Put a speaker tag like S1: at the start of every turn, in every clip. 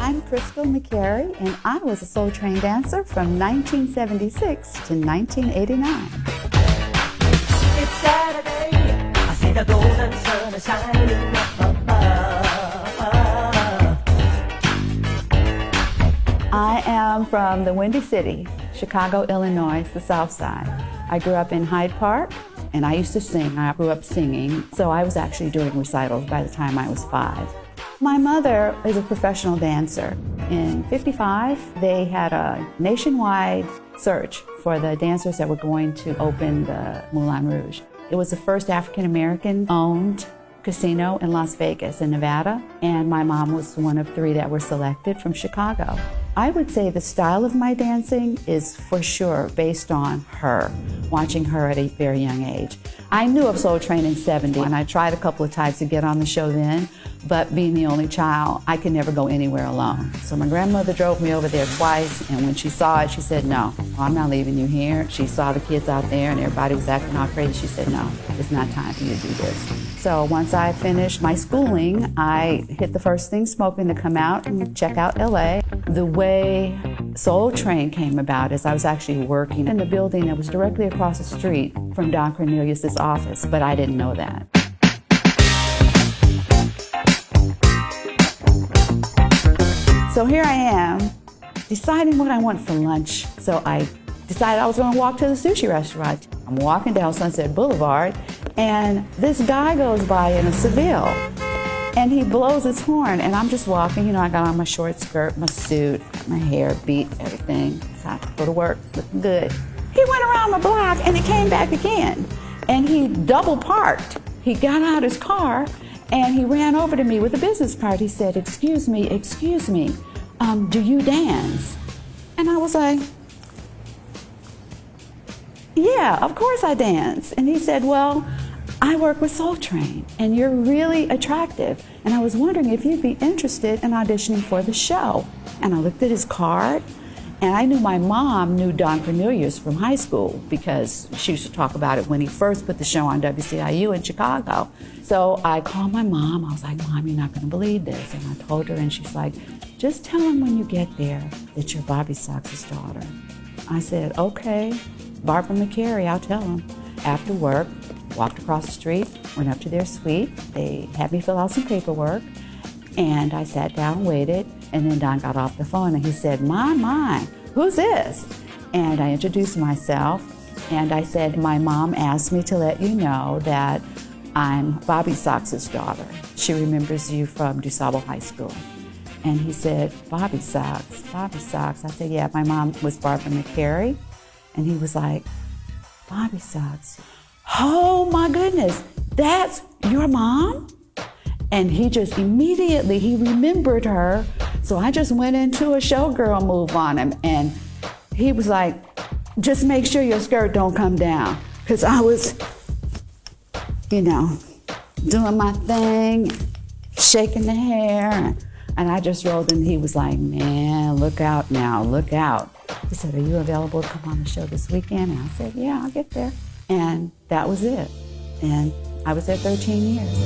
S1: I'm Crystal McCarey, and I was a Soul Train dancer from 1976 to 1989.
S2: It's Saturday, I see the golden sun is shining up above.
S1: I am from the Windy City, Chicago, Illinois, the South Side. I grew up in Hyde Park, and I used to sing. I grew up singing, so I was actually doing recitals by the time I was 5. My mother is a professional dancer. In '55, they had a nationwide search for the dancers that were going to open the Moulin Rouge. It was the first African-American owned casino in Las Vegas in Nevada, and my mom was one of 3 that were selected from Chicago. I would say the style of my dancing is for sure based on her, watching her at a very young age. I knew of Soul Train in '70, and I tried a couple of times to get on the show then, but being the only child, I could never go anywhere alone. So my grandmother drove me over there twice, and when she saw it, she said, "No, I'm not leaving you here." She saw the kids out there, and everybody was acting all crazy. She said, "No, it's not time for you to do this." So once I finished my schooling, I hit the first thing smoking to come out and check out LA. The way Soul Train came about is I was actually working in the building that was directly across the street from Don Cornelius's office, but I didn't know that. So here I am, deciding what I want for lunch. So I decided I was going to walk to the sushi restaurant. I'm walking down Sunset Boulevard, and this guy goes by in a Seville, and he blows his horn, and I'm just walking. You know, I got on my short skirt, my suit, my hair beat, everything. So I go to work looking good. He went around the block, and he came back again, and he double parked. He got out his car, and he ran over to me with a business card. He said, excuse me, do you dance?" And I was like, "Yeah, of course I dance." And he said, "Well, I work with Soul Train, and you're really attractive, and I was wondering if you'd be interested in auditioning for the show." And I looked at his card, and I knew my mom knew Don Cornelius from high school because she used to talk about it when he first put the show on WCIU in Chicago. So I called my mom. I was like, "Mom, you're not going to believe this." And I told her, and she's like, "Just tell him when you get there that you're Bobby Sox's daughter." I said, "Okay, Barbara McCarey, I'll tell him." After work, walked across the street, went up to their suite. They had me fill out some paperwork, and I sat down and waited. And then Don got off the phone, and he said, My, who's this?" And I introduced myself, and I said, "My mom asked me to let you know that I'm Bobby Sox's daughter. She remembers you from DuSable High School." And he said, Bobby Sox." I said, "Yeah, my mom was Barbara McCarey." And he was like, "Bobby Sox. Oh my goodness, that's your mom?" And he just immediately, he remembered her. So I just went into a showgirl move on him. And he was like, "Just make sure your skirt don't come down." Because I was, doing my thing, shaking the hair. And I just rolled in. He was like, "Man, look out now, look out." He said, "Are you available to come on the show this weekend?" And I said, "Yeah, I'll get there." And that was it. And I was there 13 years.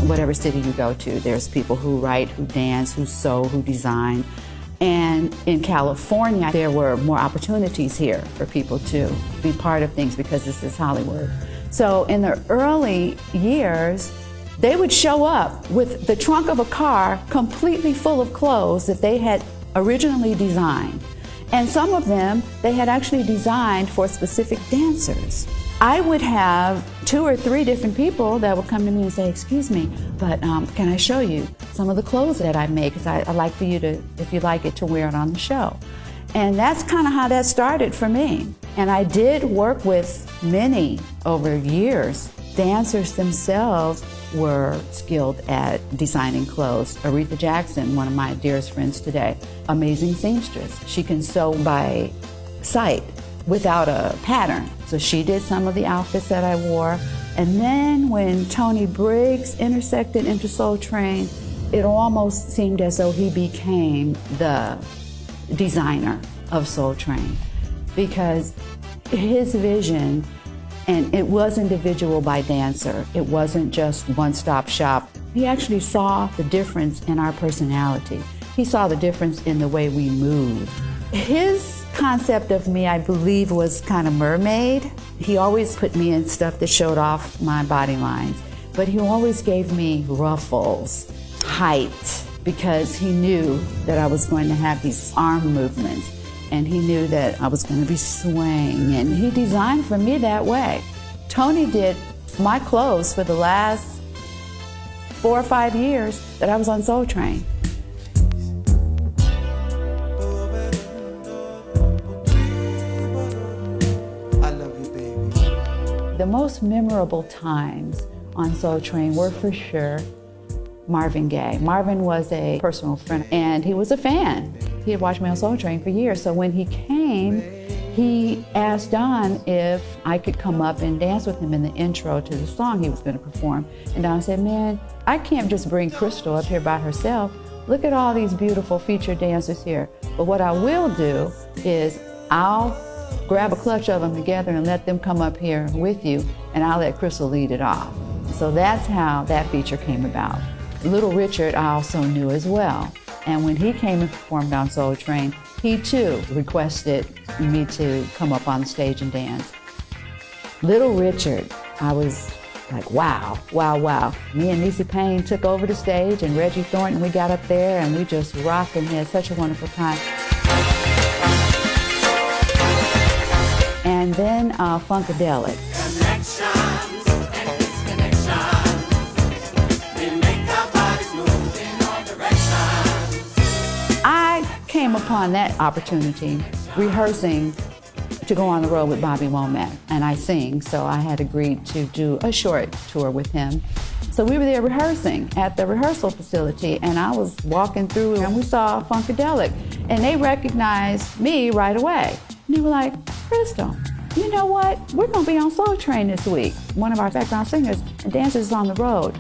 S1: Whatever city you go to, there's people who write, who dance, who sew, who design. And in California, there were more opportunities here for people to be part of things because this is Hollywood. So in the early years, they would show up with the trunk of a car completely full of clothes that they had originally designed. And some of them, they had actually designed for specific dancers. I would have 2 or 3 different people that would come to me and say, "Excuse me, but can I show you some of the clothes that I make? Because I'd like for you to, if you like it, to wear it on the show." And that's kind of how that started for me. And I did work with many over years. Dancers themselves were skilled at designing clothes. Aretha Jackson, one of my dearest friends today, amazing seamstress. She can sew by sight without a pattern. So she did some of the outfits that I wore. And then when Tony Briggs intersected into Soul Train, it almost seemed as though he became the designer of Soul Train because his vision And it was individual by dancer. It wasn't just one-stop shop. He actually saw the difference in our personality. He saw the difference in the way we move. His concept of me, I believe, was kind of mermaid. He always put me in stuff that showed off my body lines, but he always gave me ruffles, height, because he knew that I was going to have these arm movements, and he knew that I was going to be swaying, and he designed for me that way. Tony did my clothes for the last 4 or 5 years that I was on Soul Train.
S3: I love you, baby.
S1: The most memorable times on Soul Train were for sure Marvin Gaye. Marvin was a personal friend, and he was a fan. He had watched me on Soul Train for years, so when he came, he asked Don if I could come up and dance with him in the intro to the song he was going to perform. And Don said, man, I can't just bring Crystal up here by herself. Look at all these beautiful featured dancers here. But what I will do is I'll grab a clutch of them together and let them come up here with you, and I'll let Crystal lead it off. So that's how that feature came about. Little Richard I also knew as well. And when he came and performed on Soul Train, he too requested me to come up on stage and dance. Little Richard, I was like, wow, wow, wow. Me and Niecy Payne took over the stage, and Reggie Thornton, we got up there and we just rocked and had such a wonderful time. And then Funkadelic. I came upon that opportunity rehearsing to go on the road with Bobby Womack, and I sing, so I had agreed to do a short tour with him. So we were there rehearsing at the rehearsal facility, and I was walking through and we saw Funkadelic, and they recognized me right away. And they were like, Crystal, you know what? We're gonna be on Soul Train this week. One of our background singers and dancers is on the road.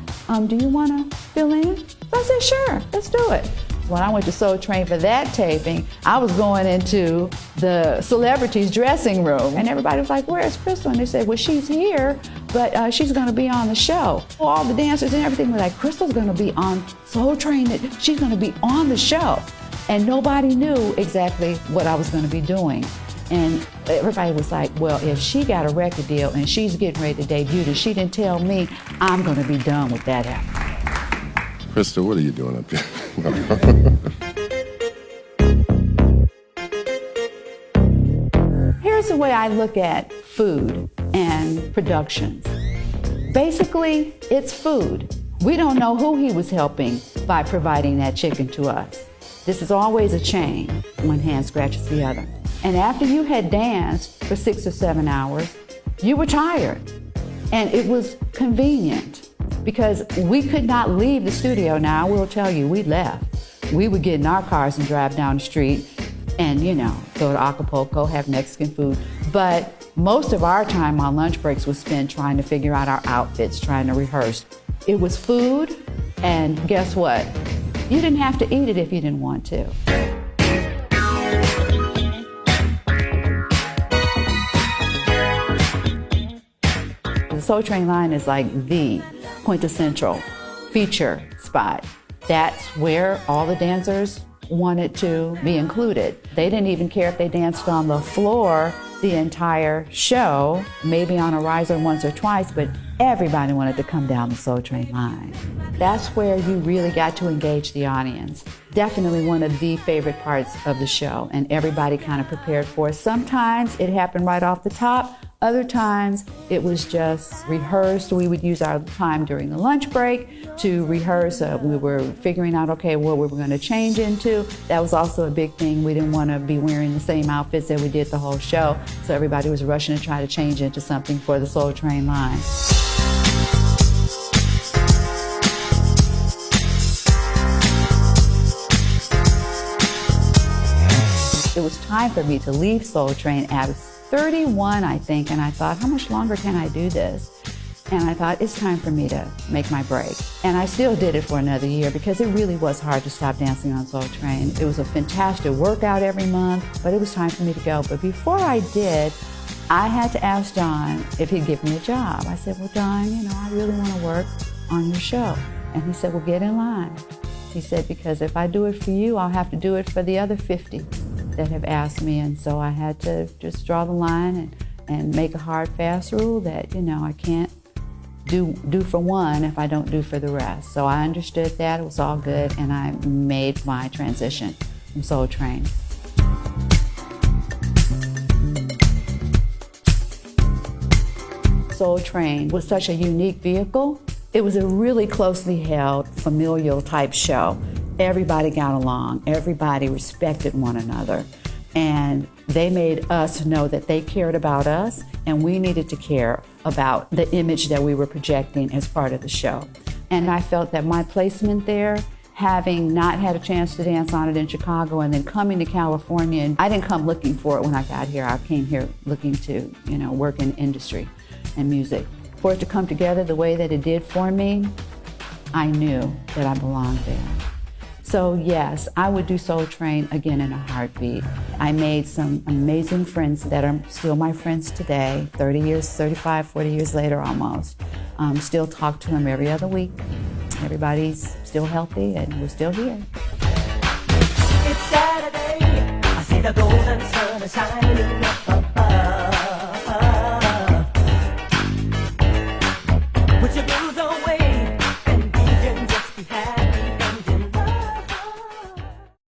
S1: Do you wanna fill in? So I said, sure, let's do it. When I went to Soul Train for that taping, I was going into the celebrities' dressing room, and everybody was like, where's Crystal? And they said, well, she's here, but she's gonna be on the show. All the dancers and everything were like, Crystal's gonna be on Soul Train, she's gonna be on the show. And nobody knew exactly what I was gonna be doing. And everybody was like, well, if she got a record deal and she's getting ready to debut and she didn't tell me, I'm gonna be done with that happening.
S4: Crystal, what are you doing up here?
S1: Here's the way I look at food and productions. Basically, it's food. We don't know who he was helping by providing that chicken to us. This is always a chain. One hand scratches the other. And after you had danced for 6 or 7 hours, you were tired. And it was convenient because we could not leave the studio. Now, I will tell you, we left. We would get in our cars and drive down the street and, go to Acapulco, have Mexican food. But most of our time on lunch breaks was spent trying to figure out our outfits, trying to rehearse. It was food, and guess what? You didn't have to eat it if you didn't want to. The Soul Train line is like the quintessential feature spot. That's where all the dancers wanted to be included. They didn't even care if they danced on the floor the entire show, maybe on a riser once or twice, but everybody wanted to come down the Soul Train line. That's where you really got to engage the audience. Definitely one of the favorite parts of the show, and everybody kind of prepared for it. Sometimes it happened right off the top. Other times it was just rehearsed. We would use our time during the lunch break to rehearse. We were figuring out, okay, what we were going to change into. That was also a big thing. We didn't want to be wearing the same outfits that we did the whole show, so everybody was rushing to try to change into something for the Soul Train line. It was time for me to leave Soul Train. I was 31, I think, and I thought, how much longer can I do this? And I thought, it's time for me to make my break. And I still did it for another year because it really was hard to stop dancing on Soul Train. It was a fantastic workout every month, but it was time for me to go. But before I did, I had to ask John if he'd give me a job. I said, well, John, I really want to work on your show. And he said, well, get in line. He said, because if I do it for you, I'll have to do it for the other 50 that have asked me. And so I had to just draw the line and make a hard, fast rule that, I can't do for one if I don't do for the rest. So I understood that, it was all good, and I made my transition from Soul Train. Soul Train was such a unique vehicle. It was a really closely held, familial type show. Everybody got along, everybody respected one another, and they made us know that they cared about us, and we needed to care about the image that we were projecting as part of the show. And I felt that my placement there, having not had a chance to dance on it in Chicago and then coming to California, and I didn't come looking for it when I got here. I came here looking to, work in industry and music. For it to come together the way that it did for me, I knew that I belonged there. So yes, I would do Soul Train again in a heartbeat. I made some amazing friends that are still my friends today, 30 years, 35, 40 years later almost. Still talk to them every other week. Everybody's still healthy and we're still here.
S2: It's Saturday, I see the golden sun is shining.